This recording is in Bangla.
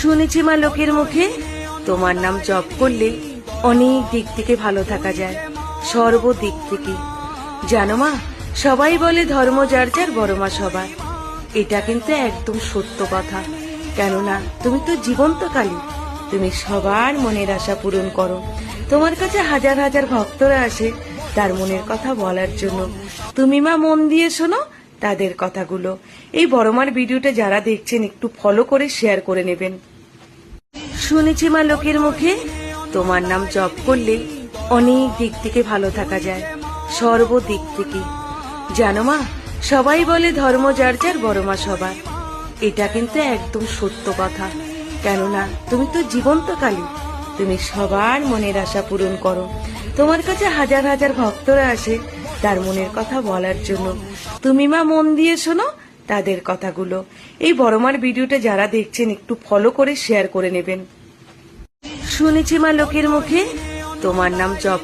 শুনেছি মা লোকের মুখে তোমার নাম জপ করলে অনেক দিক থেকে ভালো থাকা যায়, সর্বদিক থেকে। জানো মা, সবাই বলে ধর্ম যার যার, বড় মা সবার। এটা কিন্তু একদম সত্য কথা। কেননা তুমি তো জীবন্ত কালী। তুমি সবার মনের আশা পূরণ করো। তোমার কাছে হাজার হাজার ভক্তরা আসে তার মনের কথা বলার জন্য। তুমি মা মন দিয়ে শোনো তাদের কথাগুলো। এই বড় মার ভিডিওটা যারা দেখছেন একটু ফলো করে শেয়ার করে নেবেন। শুনেছি মা লোকের মুখে তোমার নাম জপ করলে অনেক দিক থেকে ভালো থাকা যায়, সর্বদিক থেকে। জানো মা, সবাই বলে ধর্ম যার যার, বড় মা সবার। এটা কিন্তু একদম সত্য কথা। কেননা তুমি তো জীবন্ত কালী। তুমি সবার মনের আশা পূরণ করো। তোমার কাছে হাজার হাজার ভক্তরা আসে তার মনের কথা বলার জন্য। তুমি মা মন দিয়ে শোনো তাদের কথাগুলো। এই বড় মার ভিডিওটা যারা দেখছেন একটু ফলো করে শেয়ার করে নেবেন। শুনেছি মা লোকের মুখে তোমার নাম জপ